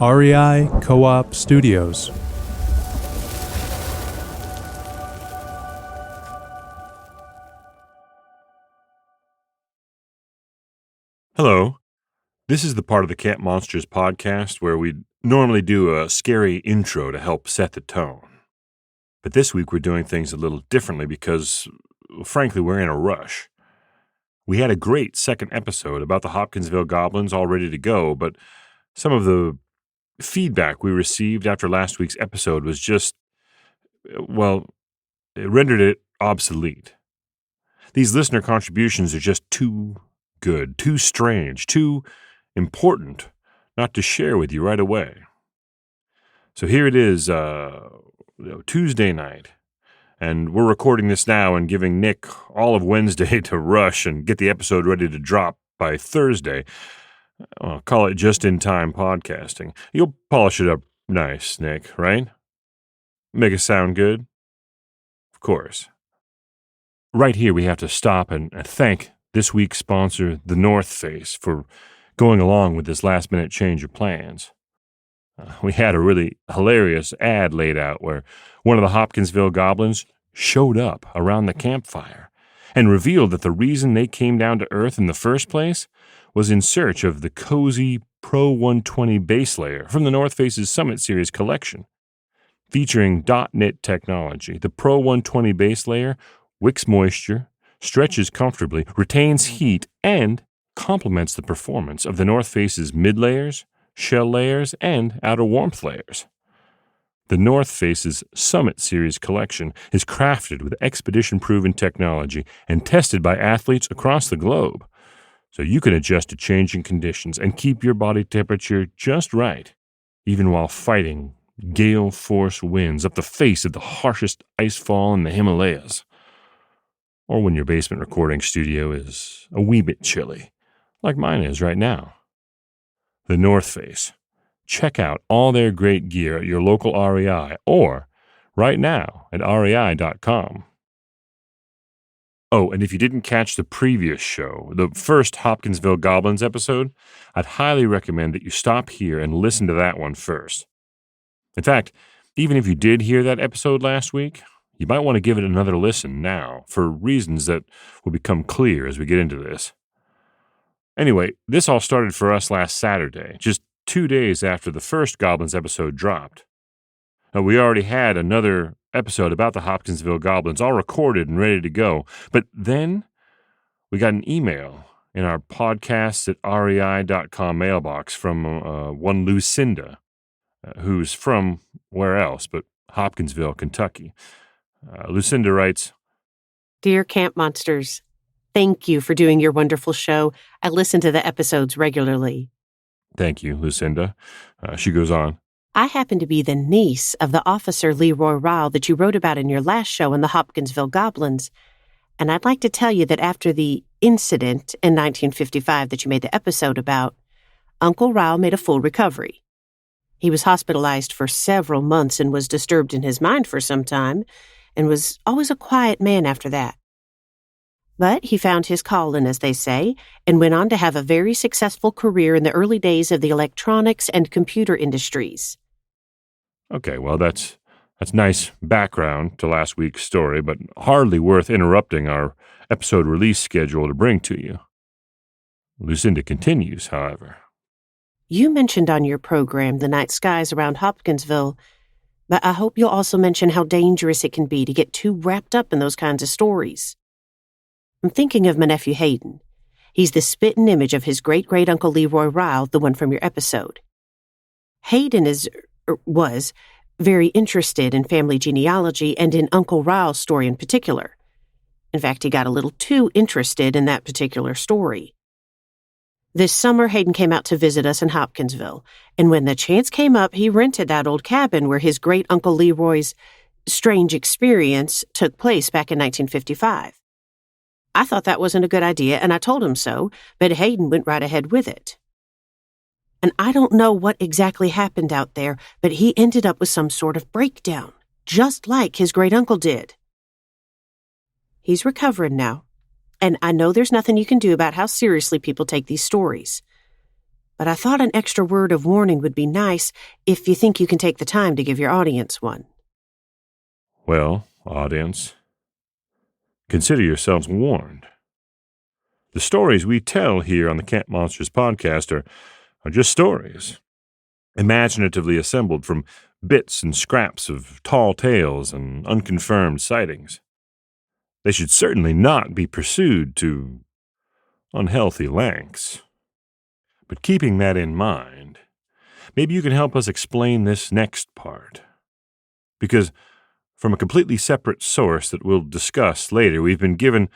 REI Co-op Studios. Hello. This is the part of the Camp Monsters podcast where we normally do a scary intro to help set the tone. But this week we're doing things a little differently because, frankly, we're in a rush. We had a great second episode about the Hopkinsville Goblins all ready to go, but some of the feedback we received after last week's episode was just, well, it rendered it obsolete. These listener contributions are just too good, too strange, too important not to share with you right away. So here it is, Tuesday night, and we're recording this now and giving Nick all of Wednesday to rush and get the episode ready to drop by Thursday. I'll call it just-in-time podcasting. You'll polish it up nice, Nick, right? Make it sound good? Of course. Right here we have to stop and thank this week's sponsor, The North Face, for going along with this last-minute change of plans. We had a really hilarious ad laid out where one of the Hopkinsville Goblins showed up around the campfire and revealed that the reason they came down to Earth in the first place was in search of the cozy Pro 120 base layer from the North Face's Summit Series collection. Featuring .knit technology, the Pro 120 base layer wicks moisture, stretches comfortably, retains heat, and complements the performance of the North Face's mid-layers, shell layers, and outer warmth layers. The North Face's Summit Series collection is crafted with expedition-proven technology and tested by athletes across the globe, so you can adjust to changing conditions and keep your body temperature just right, even while fighting gale-force winds up the face of the harshest icefall in the Himalayas, or when your basement recording studio is a wee bit chilly, like mine is right now. The North Face. Check out all their great gear at your local REI or right now at rei.com. Oh, and if you didn't catch the previous show, the first Hopkinsville Goblins episode, I'd highly recommend that you stop here and listen to that one first. In fact, even if you did hear that episode last week, you might want to give it another listen now for reasons that will become clear as we get into this. Anyway, this all started for us last Saturday, just 2 days after the first Goblins episode dropped. Now, we already had another episode about the Hopkinsville Goblins all recorded and ready to go, but then we got an email in our podcasts at rei.com mailbox from one Lucinda, who's from where else but Hopkinsville, Kentucky. Lucinda writes, Dear Camp Monsters, thank you for doing your wonderful show. I listen to the episodes regularly. Thank you, Lucinda. She goes on. I happen to be the niece of the officer Leroy Rile that you wrote about in your last show in the Hopkinsville Goblins. And I'd like to tell you that after the incident in 1955 that you made the episode about, Uncle Rile made a full recovery. He was hospitalized for several months and was disturbed in his mind for some time and was always a quiet man after that. But he found his calling, as they say, and went on to have a very successful career in the early days of the electronics and computer industries. Okay, well, that's nice background to last week's story, but hardly worth interrupting our episode release schedule to bring to you. Lucinda continues, however. You mentioned on your program the night skies around Hopkinsville, but I hope you'll also mention how dangerous it can be to get too wrapped up in those kinds of stories. I'm thinking of my nephew Hayden. He's the spitting image of his great-great-uncle Leroy Rile, the one from your episode. Hayden was very interested in family genealogy and in Uncle Rile's story in particular. In fact, he got a little too interested in that particular story. This summer, Hayden came out to visit us in Hopkinsville, and when the chance came up, he rented that old cabin where his great-uncle Leroy's strange experience took place back in 1955. I thought that wasn't a good idea, and I told him so, but Hayden went right ahead with it. And I don't know what exactly happened out there, but he ended up with some sort of breakdown, just like his great-uncle did. He's recovering now, and I know there's nothing you can do about how seriously people take these stories. but I thought an extra word of warning would be nice if you think you can take the time to give your audience one. Well, audience, consider yourselves warned. The stories we tell here on the Camp Monsters podcast are just stories, imaginatively assembled from bits and scraps of tall tales and unconfirmed sightings. They should certainly not be pursued to unhealthy lengths. But keeping that in mind, maybe you can help us explain this next part. Because from a completely separate source that we'll discuss later, we've been given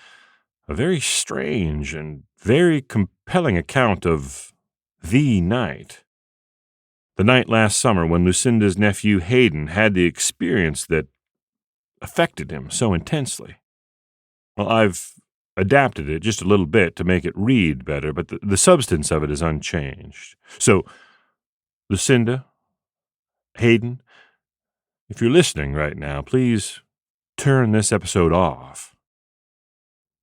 a very strange and very compelling account of the night. The night last summer when Lucinda's nephew Hayden had the experience that affected him so intensely. Well, I've adapted it just a little bit to make it read better, but the substance of it is unchanged. So, Lucinda, Hayden, if you're listening right now, please turn this episode off.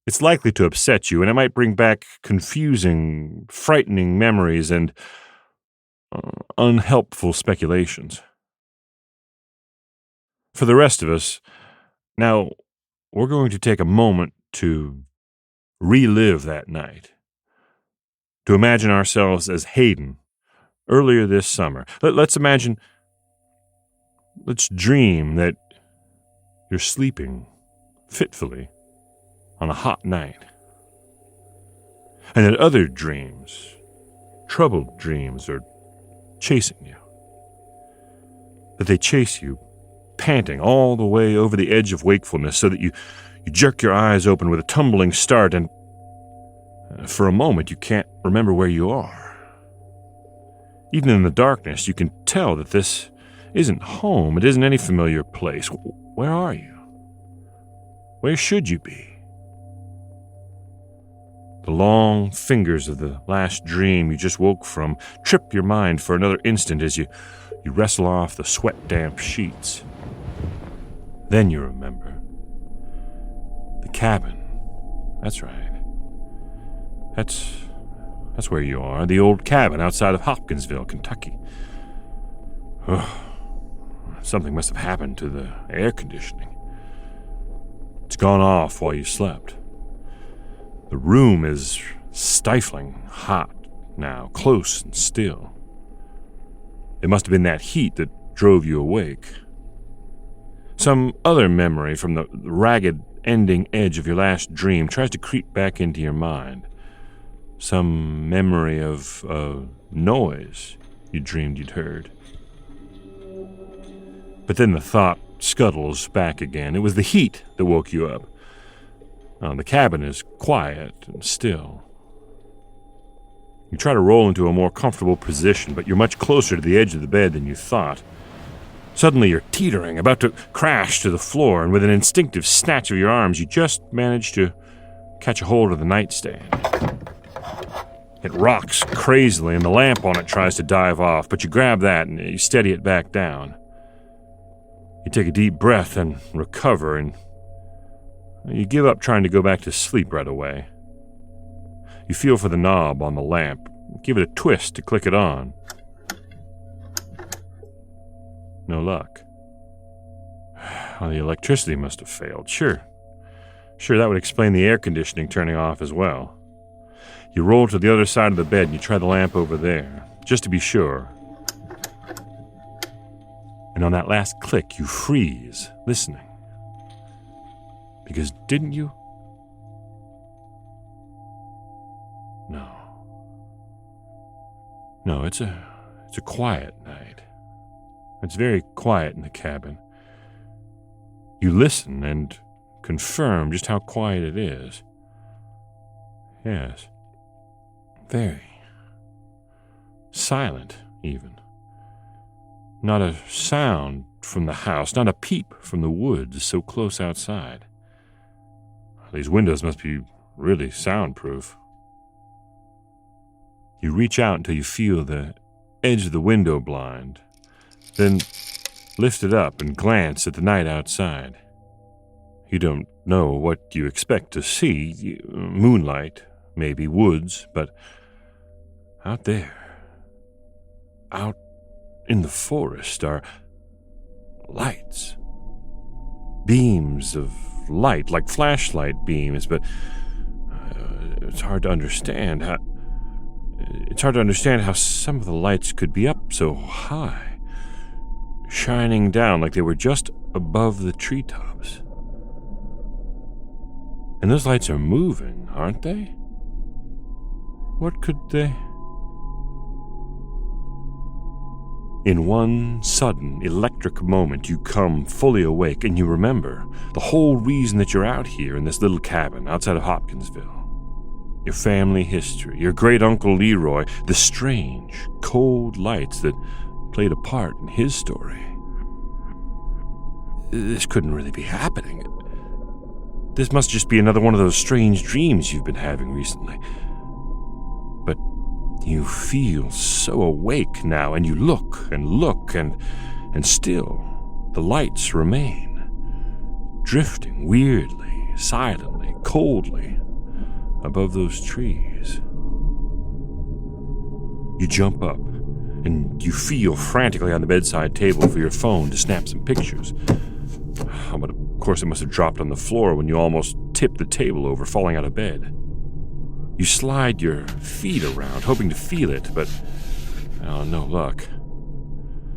It's likely to upset you, and it might bring back confusing, frightening memories and unhelpful speculations. For the rest of us, now we're going to take a moment to relive that night, to imagine ourselves as Hayden earlier this summer. Let's dream that you're sleeping fitfully on a hot night, and that other dreams, troubled dreams, are chasing you, that they chase you, panting all the way over the edge of wakefulness so that you jerk your eyes open with a tumbling start, and for a moment you can't remember where you are. Even in the darkness, you can tell that this isn't home. It isn't any familiar place. Where are you? Where should you be? The long fingers of the last dream you just woke from trip your mind for another instant as you wrestle off the sweat-damp sheets. Then you remember. The cabin. That's right. That's where you are. The old cabin outside of Hopkinsville, Kentucky. Something must have happened to the air conditioning. It's gone off while you slept. The room is stifling hot now, close and still. It must have been that heat that drove you awake. Some other memory from the ragged ending edge of your last dream tries to creep back into your mind. Some memory of a noise you dreamed you'd heard. But then the thought scuttles back again. It was the heat that woke you up. The cabin is quiet and still. You try to roll into a more comfortable position, but you're much closer to the edge of the bed than you thought. Suddenly you're teetering, about to crash to the floor, and with an instinctive snatch of your arms, you just manage to catch a hold of the nightstand. It rocks crazily, and the lamp on it tries to dive off, but you grab that and you steady it back down. You take a deep breath and recover, and you give up trying to go back to sleep right away. You feel for the knob on the lamp, give it a twist to click it on. No luck. Well, the electricity must have failed. Sure, that would explain the air conditioning turning off as well. You roll to the other side of the bed and you try the lamp over there, just to be sure. And on that last click, you freeze, listening. Because didn't you? No, it's a quiet night. It's very quiet in the cabin. You listen and confirm just how quiet it is. Yes. Very. Silent, even. Not a sound from the house, not a peep from the woods so close outside. These windows must be really soundproof. You reach out until you feel the edge of the window blind, then lift it up and glance at the night outside. You don't know what you expect to see. Moonlight, maybe woods, but out there, out in the forest are lights. Beams of light, like flashlight beams, but it's hard to understand how some of the lights could be up so high, shining down like they were just above the treetops. And those lights are moving, aren't they? What could they... In one sudden, electric moment, you come fully awake and you remember the whole reason that you're out here in this little cabin outside of Hopkinsville. Your family history, your great-uncle Leroy, the strange, cold lights that played a part in his story. This couldn't really be happening. This must just be another one of those strange dreams you've been having recently. But you feel so awake now, and you look, and still the lights remain, drifting weirdly, silently, coldly above those trees. You jump up, and you feel frantically on the bedside table for your phone to snap some pictures. But of course it must have dropped on the floor when you almost tipped the table over, falling out of bed. You slide your feet around, hoping to feel it, but no luck.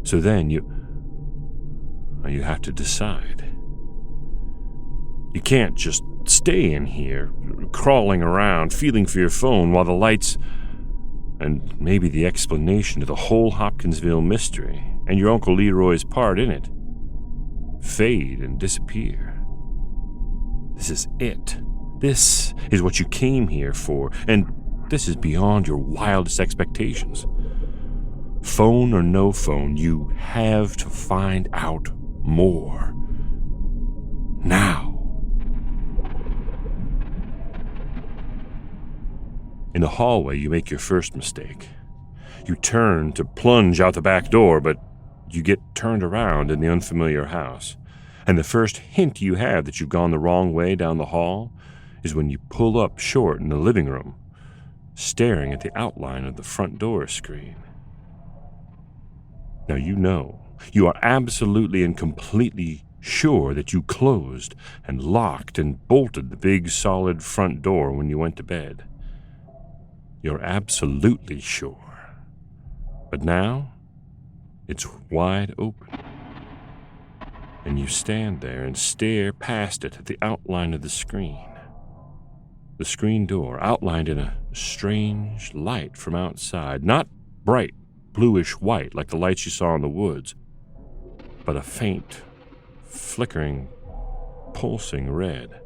So then you have to decide. You can't just stay in here, crawling around, feeling for your phone while the lights, and maybe the explanation to the whole Hopkinsville mystery, and your Uncle Leroy's part in it, fade and disappear. This is it. This is what you came here for, and this is beyond your wildest expectations. Phone or no phone, you have to find out more. Now. In the hallway, you make your first mistake. You turn to plunge out the back door, but you get turned around in the unfamiliar house. And the first hint you have that you've gone the wrong way down the hall is when you pull up short in the living room, staring at the outline of the front door screen. Now you are absolutely and completely sure that you closed and locked and bolted the big solid front door when you went to bed. You're absolutely sure. But now, it's wide open. And you stand there and stare past it at the outline of the screen. The screen door outlined in a strange light from outside, not bright bluish white like the lights you saw in the woods, but a faint, flickering, pulsing red.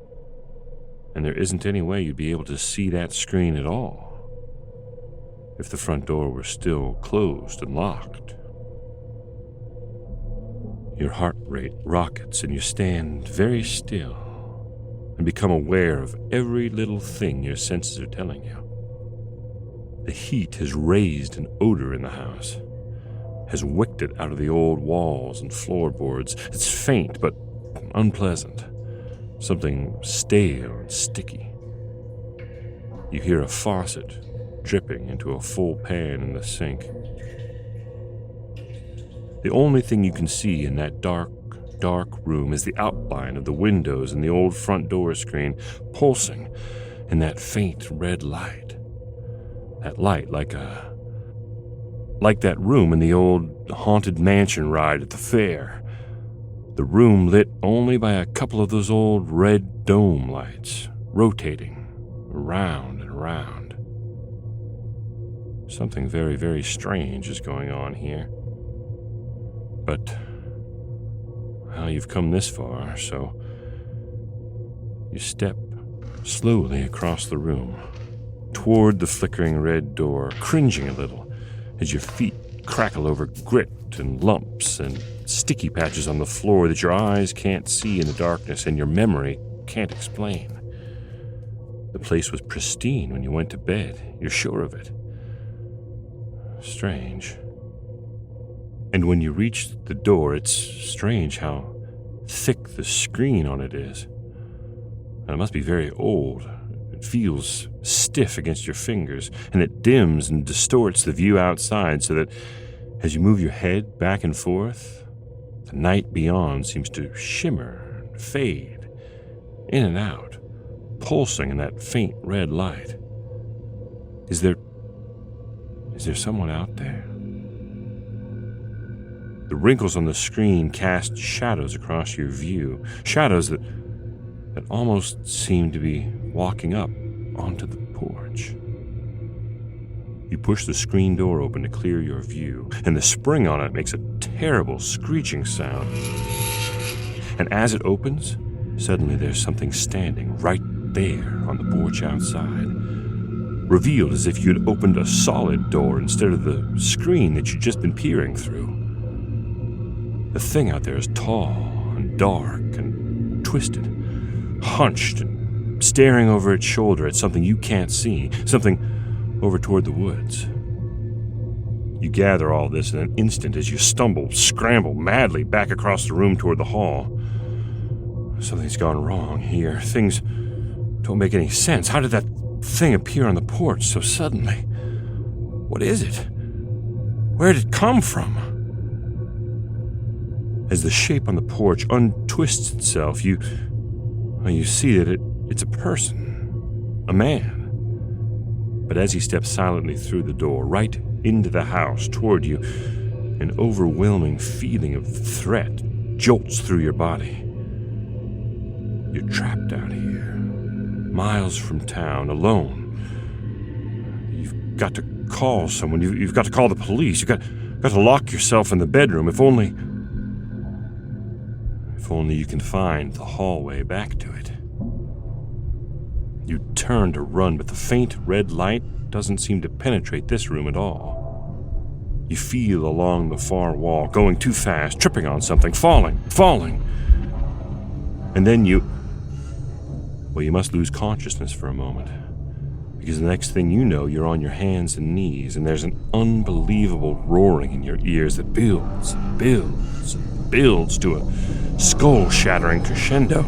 And there isn't any way you'd be able to see that screen at all if the front door were still closed and locked. Your heart rate rockets and you stand very still and become aware of every little thing your senses are telling you. The heat has raised an odor in the house, has wicked it out of the old walls and floorboards. It's faint but unpleasant, something stale and sticky. You hear a faucet dripping into a full pan in the sink. The only thing you can see in that dark room is the outline of the windows and the old front door screen pulsing in that faint red light. That light like that room in the old haunted mansion ride at the fair. The room lit only by a couple of those old red dome lights, rotating around and around. Something very, very strange is going on here. But, well, you've come this far, so you step slowly across the room, toward the flickering red door, cringing a little as your feet crackle over grit and lumps and sticky patches on the floor that your eyes can't see in the darkness and your memory can't explain. The place was pristine when you went to bed, you're sure of it. Strange. And when you reach the door, it's strange how thick the screen on it is. And it must be very old. It feels stiff against your fingers, and it dims and distorts the view outside so that As you move your head back and forth, the night beyond seems to shimmer and fade, in and out, pulsing in that faint red light. Is there someone out there? The wrinkles on the screen cast shadows across your view, shadows that almost seem to be walking up onto the porch. You push the screen door open to clear your view, and the spring on it makes a terrible screeching sound. And as it opens, suddenly there's something standing right there on the porch outside, revealed as if you'd opened a solid door instead of the screen that you'd just been peering through. The thing out there is tall and dark and twisted, hunched and staring over its shoulder at something you can't see, something over toward the woods. You gather all this in an instant as you scramble madly back across the room toward the hall. Something's gone wrong here. Things don't make any sense. How did that thing appear on the porch so suddenly? What is it? Where did it come from? As the shape on the porch untwists itself, you see that it's a person, a man. But as he steps silently through the door, right into the house toward you, an overwhelming feeling of threat jolts through your body. You're trapped out here, miles from town, alone. You've got to call someone. You've got to call the police. You've got to lock yourself in the bedroom. If only you can find the hallway back to it. You turn to run, but the faint red light doesn't seem to penetrate this room at all. You feel along the far wall, going too fast, tripping on something, falling. And then you must lose consciousness for a moment. Because the next thing you know, you're on your hands and knees, and there's an unbelievable roaring in your ears that builds and builds and builds to a skull-shattering crescendo.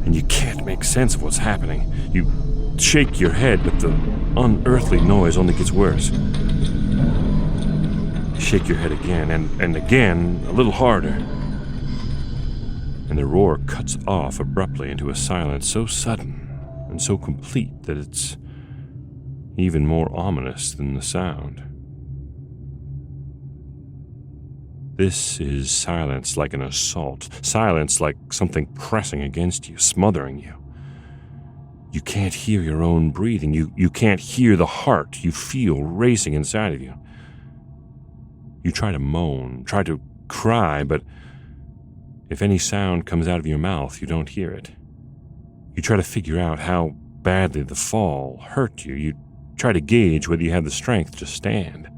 And you can't make sense of what's happening. You shake your head, but the unearthly noise only gets worse. You shake your head again, and again, a little harder. And the roar cuts off abruptly into a silence so sudden and so complete that it's even more ominous than the sound. This is silence like an assault, silence like something pressing against you, smothering you. You can't hear your own breathing. You can't hear the heart you feel racing inside of you. You try to moan, try to cry, but if any sound comes out of your mouth, you don't hear it. You try to figure out how badly the fall hurt you. You try to gauge whether you have the strength to stand.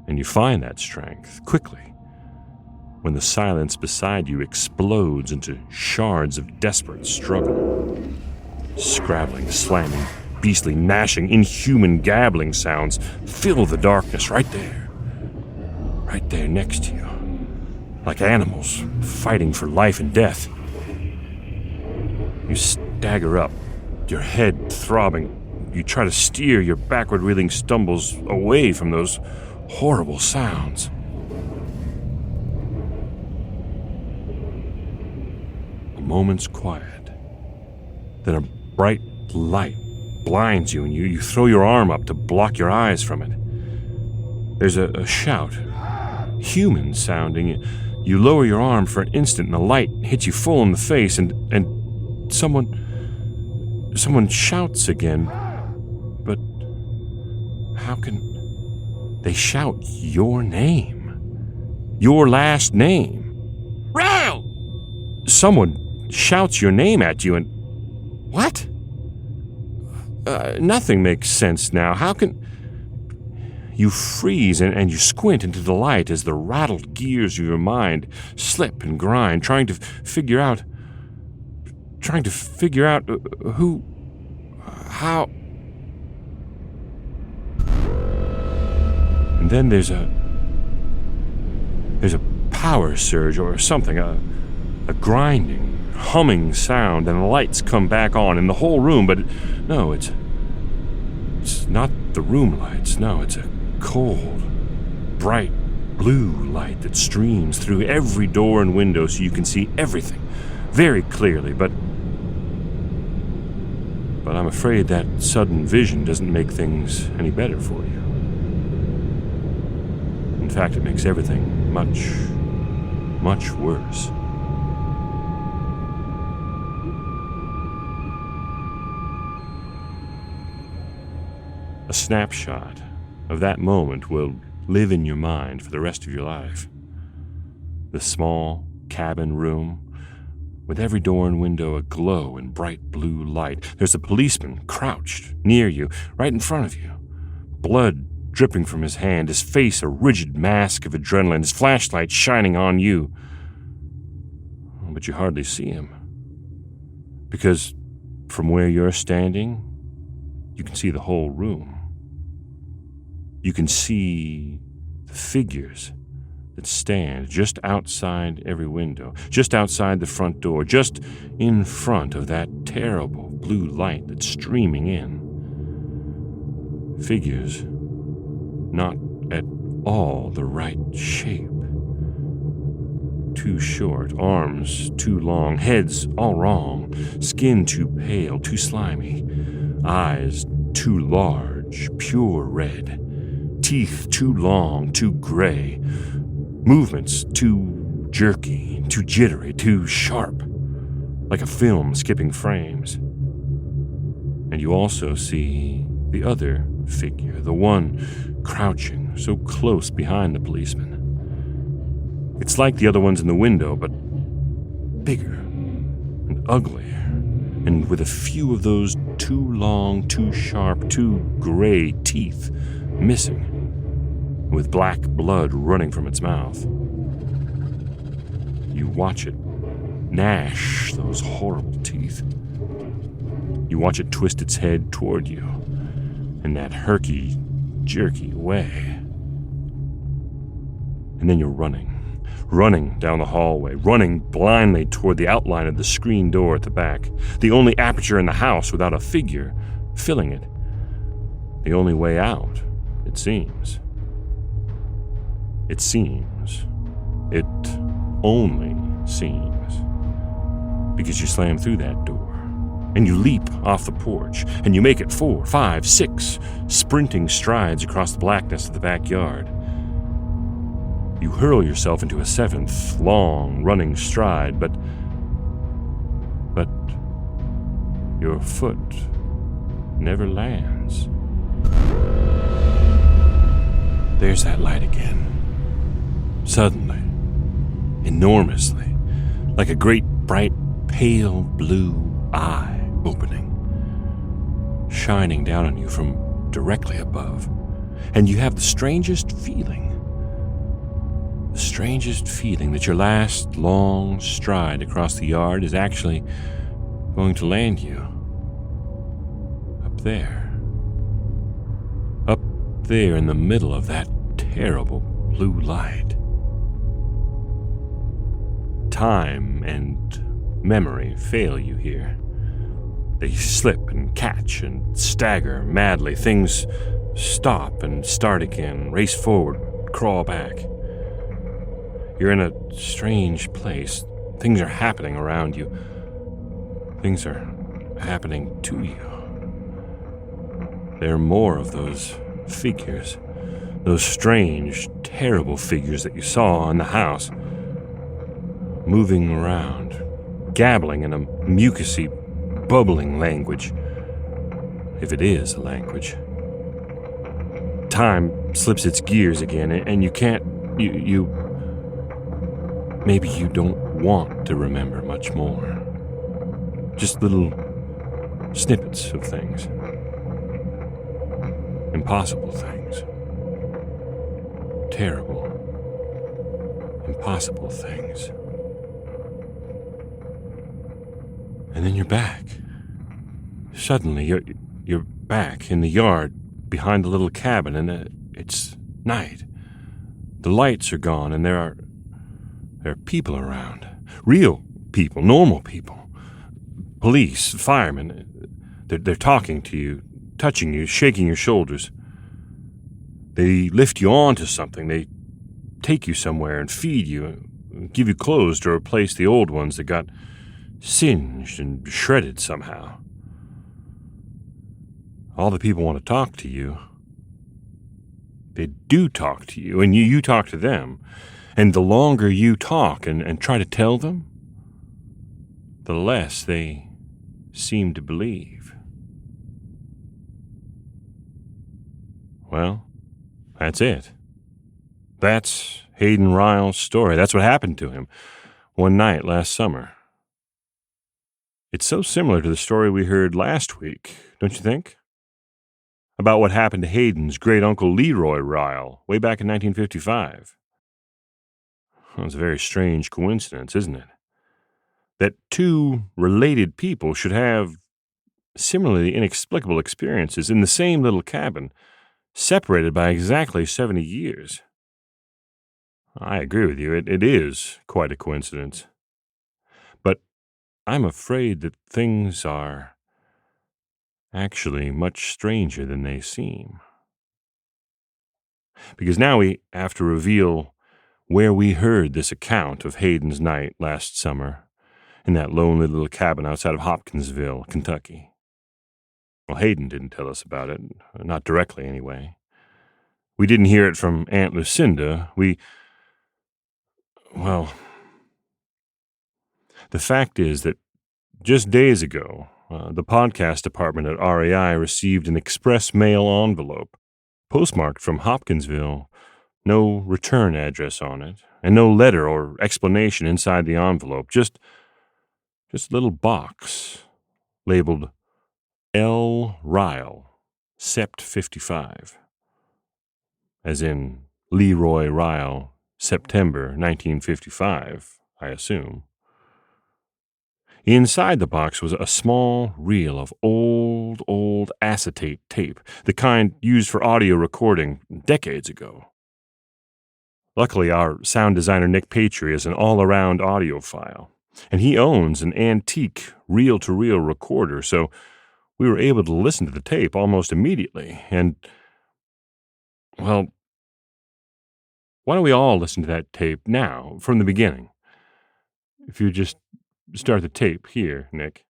And you find that strength quickly when the silence beside you explodes into shards of desperate struggle. Scrabbling, slamming, beastly, gnashing, inhuman, gabbling sounds fill the darkness right there next to you, like animals fighting for life and death. You stagger up, your head throbbing. You try to steer your backward-reeling stumbles away from those horrible sounds. A moment's quiet. Then a bright light blinds you, and you throw your arm up to block your eyes from it. There's a shout, human sounding. You lower your arm for an instant, and the light hits you full in the face, and someone shouts again. But how can they shout your name? Your last name? Rile! Someone shouts your name at you, and what? Nothing makes sense now. How can... You freeze and you squint into the light as the rattled gears of your mind slip and grind, trying to figure out who, how... And then there's a power surge or something, a grinding, humming sound, and the lights come back on in the whole room, but no, it's not the room lights. No, it's a cold, bright blue light that streams through every door and window so you can see everything very clearly, but I'm afraid that sudden vision doesn't make things any better for you. In fact, it makes everything much, much worse. A snapshot of that moment will live in your mind for the rest of your life. The small cabin room, with every door and window aglow in bright blue light. There's a policeman crouched near you, right in front of you. Blood dripping from his hand, his face a rigid mask of adrenaline, his flashlight shining on you. But you hardly see him. Because from where you're standing, you can see the whole room. You can see the figures that stand just outside every window, just outside the front door, just in front of that terrible blue light that's streaming in. Figures not at all the right shape. Too short, arms too long, heads all wrong, skin too pale, too slimy, eyes too large, pure red, teeth too long, too gray, movements too jerky, too jittery, too sharp, like a film skipping frames. And you also see the other figure, the one crouching so close behind the policeman. It's like the other ones in the window, but bigger and uglier, and with a few of those too long, too sharp, too gray teeth missing, with black blood running from its mouth. You watch it gnash those horrible teeth. You watch it twist its head toward you in that herky-jerky way. And then you're running down the hallway, running blindly toward the outline of the screen door at the back, the only aperture in the house without a figure filling it. The only way out, it seems. It seems. It only seems. Because you slam through that door, and you leap off the porch, and you make it 4, 5, 6 sprinting strides across the blackness of the backyard. You hurl yourself into a 7th long running stride, but your foot never lands. There's that light again. Suddenly, enormously, like a great, bright, pale blue eye opening, shining down on you from directly above. And you have the strangest feeling that your last long stride across the yard is actually going to land you up there in the middle of that terrible blue light. Time and memory fail you here. They slip and catch and stagger madly. Things stop and start again, race forward, crawl back. You're in a strange place. Things are happening around you. Things are happening to you. There are more of those figures, those strange, terrible figures that you saw in the house, moving around, gabbling in a mucusy, bubbling language, if it is a language. Time slips its gears again, and you can't, maybe you don't want to remember much more. Just little snippets of things. Impossible things. Terrible, impossible things. And then you're back. Suddenly, you're back in the yard behind the little cabin, and it's night. The lights are gone, and there are people around. Real people, normal people. Police, firemen. They're talking to you, touching you, shaking your shoulders. They lift you onto something. They take you somewhere and feed you, and give you clothes to replace the old ones that got singed and shredded somehow. All the people want to talk to you. They do talk to you, and you talk to them. And the longer you talk and try to tell them, the less they seem to believe. Well, that's it. That's Hayden Rile's story. That's what happened to him one night last summer. It's so similar to the story we heard last week, don't you think? About what happened to Hayden's great-uncle Leroy Rile way back in 1955. Well, it's a very strange coincidence, isn't it? That two related people should have similarly inexplicable experiences in the same little cabin, separated by exactly 70 years. I agree with you. It is quite a coincidence. But I'm afraid that things are actually much stranger than they seem. Because now we have to reveal where we heard this account of Hayden's night last summer in that lonely little cabin outside of Hopkinsville, Kentucky. Well, Hayden didn't tell us about it, not directly anyway. We didn't hear it from Aunt Lucinda. Well, the fact is that just days ago, the podcast department at REI received an express mail envelope, postmarked from Hopkinsville, no return address on it, and no letter or explanation inside the envelope, just a little box labeled L. Rile, Sept 55, as in Leroy Rile, September 1955, I assume. Inside the box was a small reel of old acetate tape, the kind used for audio recording decades ago. Luckily, our sound designer Nick Patry is an all-around audiophile, and he owns an antique reel-to-reel recorder, so we were able to listen to the tape almost immediately, and, well, why don't we all listen to that tape now, from the beginning? If you just start the tape here, Nick.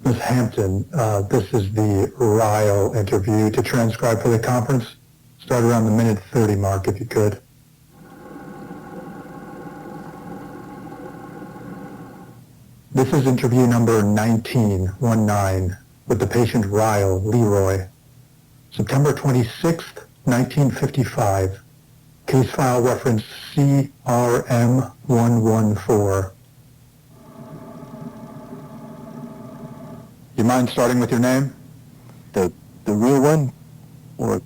Ms. Hampton, this is the Rile interview. To transcribe for the conference, start around the minute 30 mark if you could. This is interview number 1919 with the patient Rile Leroy. September 26th, 1955. Case file reference CRM114. You mind starting with your name? The real one? Or...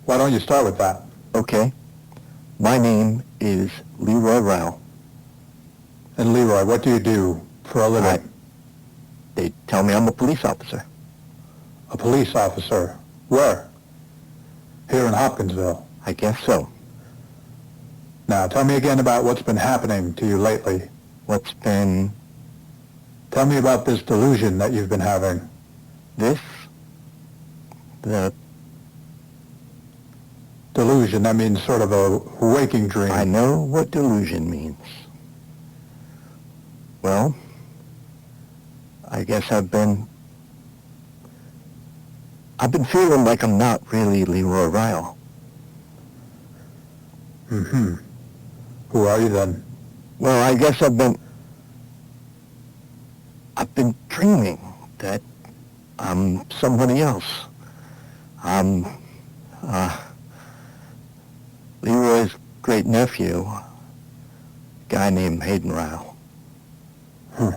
Why don't you start with that? Okay. My name is Leroy Rile. And Leroy, what do you do for a living? They tell me I'm a police officer. A police officer? Where? Here in Hopkinsville. I guess so. Now, tell me again about what's been happening to you lately. What's been... Tell me about this delusion that you've been having. This? The... Delusion, that means sort of a waking dream. I know what delusion means. Well, I guess I've been feeling like I'm not really Leroy Rile. Mm-hmm. Who are you then? Well, I guess I've been dreaming that I'm somebody else. I'm, Leroy's great-nephew, a guy named Hayden Rile. Huh.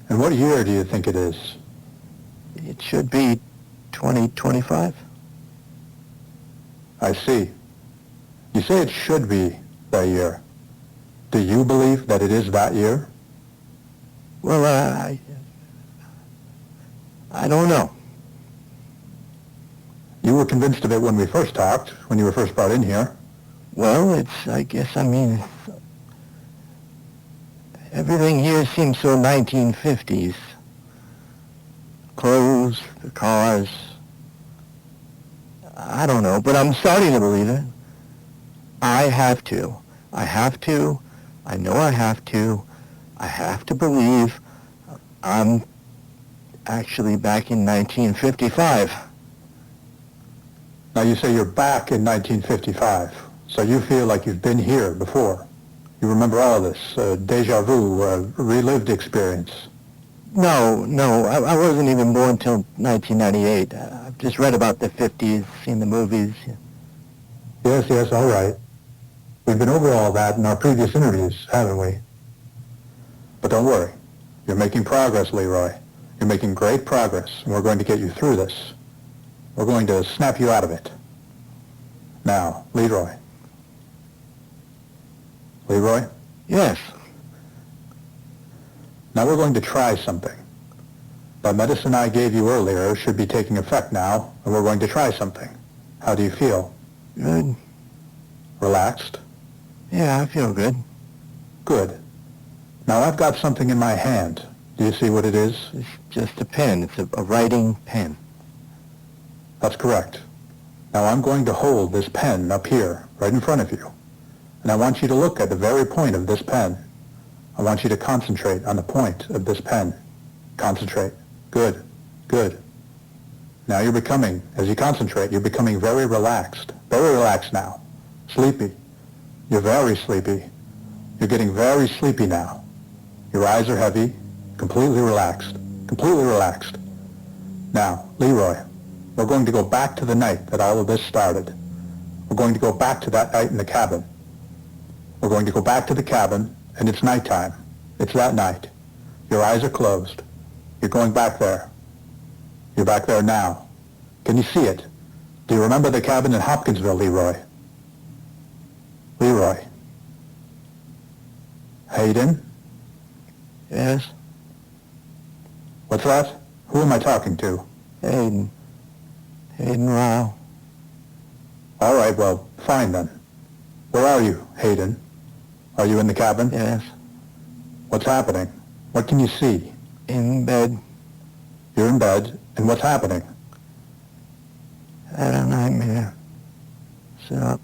And what year do you think it is? It should be 2025. I see. You say it should be that year. Do you believe that it is that year? Well, I don't know. You were convinced of it when we first talked, when you were first brought in here. Well, Everything here seems so 1950s. Clothes, the cars. I don't know, but I'm starting to believe it. I have to. I have to. I know I have to. I have to believe I'm actually back in 1955. Now you say you're back in 1955, so you feel like you've been here before. You remember all of this, deja vu, relived experience. No, I wasn't even born till 1998. I've just read about the 50s, seen the movies. Yes, all right. We've been over all that in our previous interviews, haven't we? But don't worry. You're making progress, Leroy. You're making great progress, and we're going to get you through this. We're going to snap you out of it. Now, Leroy. Leroy? Yes. Now we're going to try something. The medicine I gave you earlier should be taking effect now, and we're going to try something. How do you feel? Good. Relaxed? Yeah, I feel good. Good. Now I've got something in my hand. Do you see what it is? It's just a pen. It's a writing pen. That's correct. Now I'm going to hold this pen up here, right in front of you. And I want you to look at the very point of this pen. I want you to concentrate on the point of this pen. Concentrate. Good. Good. Now you're becoming, as you concentrate, you're becoming very relaxed. Very relaxed now. Sleepy. You're very sleepy. You're getting very sleepy now. Your eyes are heavy. Completely relaxed. Completely relaxed. Now, Leroy, we're going to go back to the night that all of this started. We're going to go back to that night in the cabin. We're going to go back to the cabin, and it's nighttime. It's that night. Your eyes are closed. You're going back there. You're back there now. Can you see it? Do you remember the cabin in Hopkinsville, Leroy? Leroy. Hayden? Yes? What's that? Who am I talking to? Hayden. Hayden Rile. All right, well, fine then. Where are you, Hayden? Are you in the cabin? Yes. What's happening? What can you see? In bed. You're in bed, and what's happening? Had a nightmare. Sit up.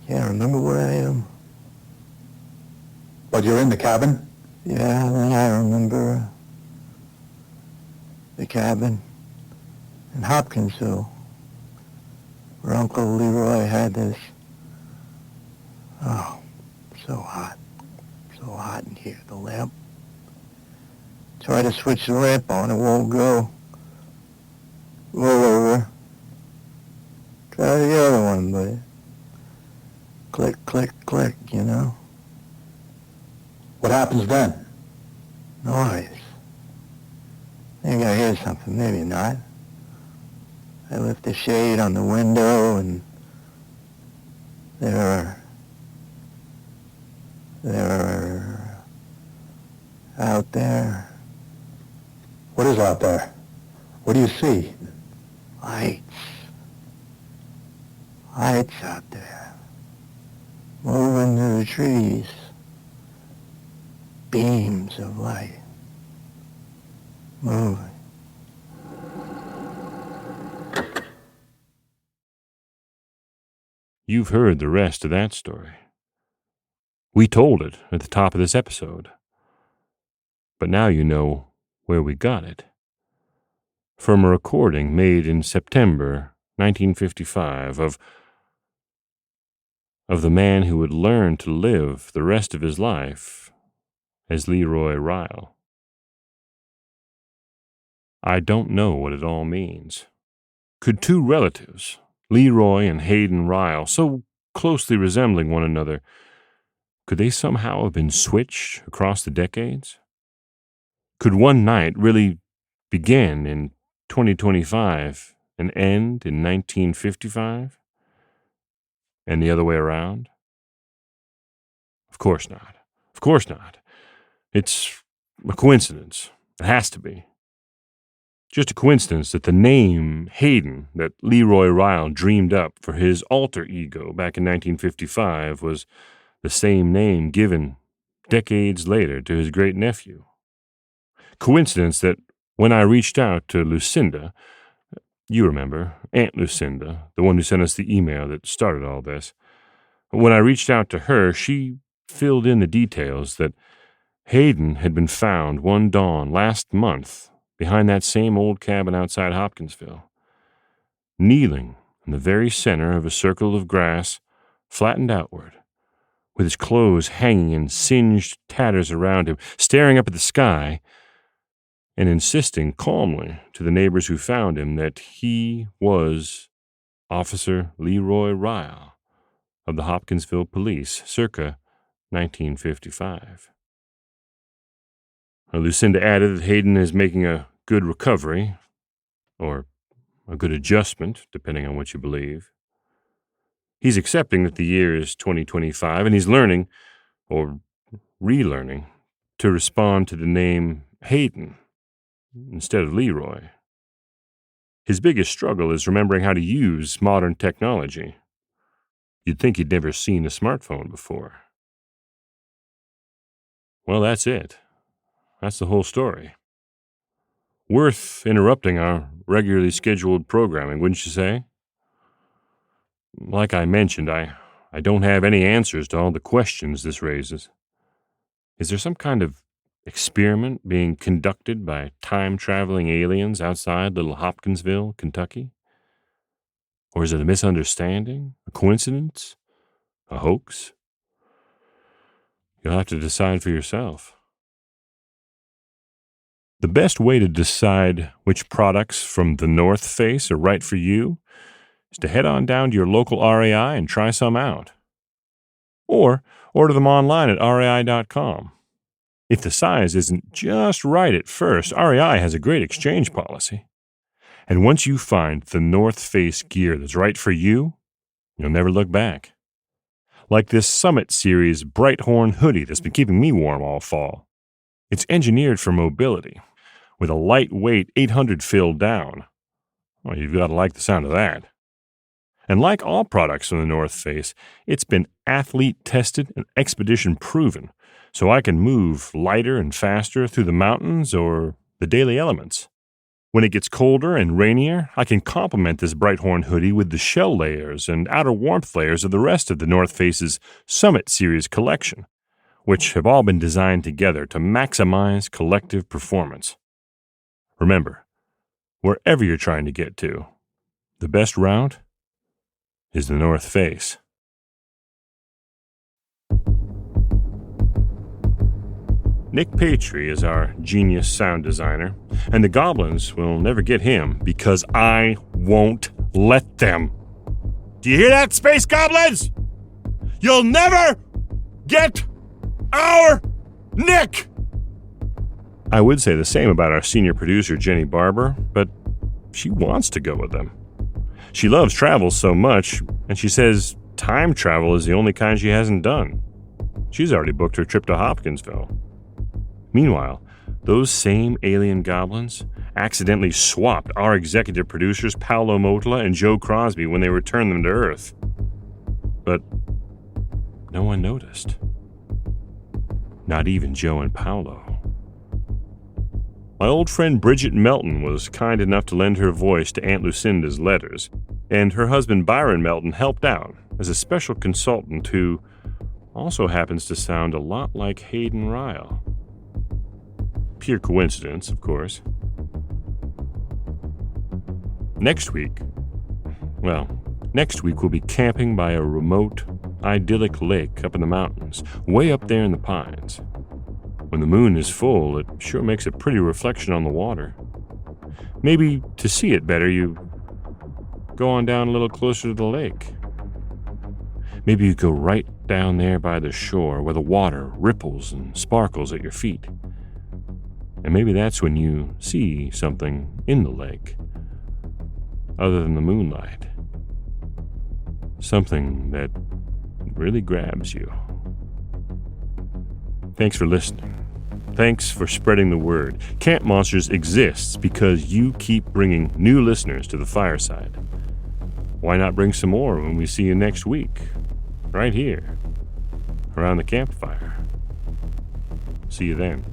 Can't remember where I am. But you're in the cabin? Yeah, then I remember the cabin in Hopkinsville, where Uncle Leroy had this. Oh, so hot in here. The lamp. Try to switch the lamp on, it won't go. Roll over. Try the other one, but click, click, click, you know. What happens then? Noise. Think I hear something, maybe not. I lift the shade on the window and they're out there. What is out there? What do you see? Lights. Lights out there. Moving through the trees. Beams of light. Moving. You've heard the rest of that story. We told it at the top of this episode. But now you know where we got it. From a recording made in September 1955 of the man who would learn to live the rest of his life as Leroy Rile. I don't know what it all means. Could two relatives, Leroy and Hayden Rile, so closely resembling one another, could they somehow have been switched across the decades? Could one night really begin in 2025 and end in 1955? And the other way around? Of course not. Of course not. It's a coincidence. It has to be. Just a coincidence that the name Hayden that Leroy Rile dreamed up for his alter ego back in 1955 was the same name given decades later to his great-nephew. Coincidence that when I reached out to Lucinda, you remember, Aunt Lucinda, the one who sent us the email that started all this, when I reached out to her, she filled in the details that Hayden had been found one dawn last month behind that same old cabin outside Hopkinsville, kneeling in the very center of a circle of grass flattened outward, with his clothes hanging in singed tatters around him, staring up at the sky and insisting calmly to the neighbors who found him that he was Officer Leroy Rile of the Hopkinsville Police, circa 1955. Lucinda added that Hayden is making a good recovery, or a good adjustment, depending on what you believe. He's accepting that the year is 2025, and he's learning, or relearning, to respond to the name Hayden instead of Leroy. His biggest struggle is remembering how to use modern technology. You'd think he'd never seen a smartphone before. Well, that's it. That's the whole story. Worth interrupting our regularly scheduled programming, wouldn't you say? Like I mentioned, I don't have any answers to all the questions this raises. Is there some kind of experiment being conducted by time-traveling aliens outside little Hopkinsville, Kentucky? Or is it a misunderstanding, a coincidence, a hoax? You'll have to decide for yourself. The best way to decide which products from the North Face are right for you is to head on down to your local REI and try some out. Or order them online at rei.com. If the size isn't just right at first, REI has a great exchange policy. And once you find the North Face gear that's right for you, you'll never look back. Like this Summit Series Bright Horn hoodie that's been keeping me warm all fall. It's engineered for mobility, with a lightweight 800 fill down. Well, you've got to like the sound of that. And like all products from the North Face, it's been athlete-tested and expedition-proven, so I can move lighter and faster through the mountains or the daily elements. When it gets colder and rainier, I can complement this Brighthorn hoodie with the shell layers and outer warmth layers of the rest of the North Face's Summit Series collection, which have all been designed together to maximize collective performance. Remember, wherever you're trying to get to, the best route is the North Face. Nick Patry is our genius sound designer, and the Goblins will never get him because I won't let them. Do you hear that, Space Goblins? You'll never get our Nick! I would say the same about our senior producer, Jenny Barber, but she wants to go with them. She loves travel so much, and she says time travel is the only kind she hasn't done. She's already booked her trip to Hopkinsville. Meanwhile, those same alien goblins accidentally swapped our executive producers Paolo Motola and Joe Crosby when they returned them to Earth. But no one noticed. Not even Joe and Paolo. My old friend Bridget Melton was kind enough to lend her voice to Aunt Lucinda's letters, and her husband Byron Melton helped out as a special consultant who also happens to sound a lot like Hayden Rile. Pure coincidence, of course. Next week we'll be camping by a remote, idyllic lake up in the mountains, way up there in the pines. When the moon is full, it sure makes a pretty reflection on the water. Maybe to see it better, you go on down a little closer to the lake. Maybe you go right down there by the shore where the water ripples and sparkles at your feet. And maybe that's when you see something in the lake, other than the moonlight. Something that really grabs you. Thanks for listening. Thanks for spreading the word. Camp Monsters exists because you keep bringing new listeners to the fireside. Why not bring some more when we see you next week, right here, around the campfire? See you then.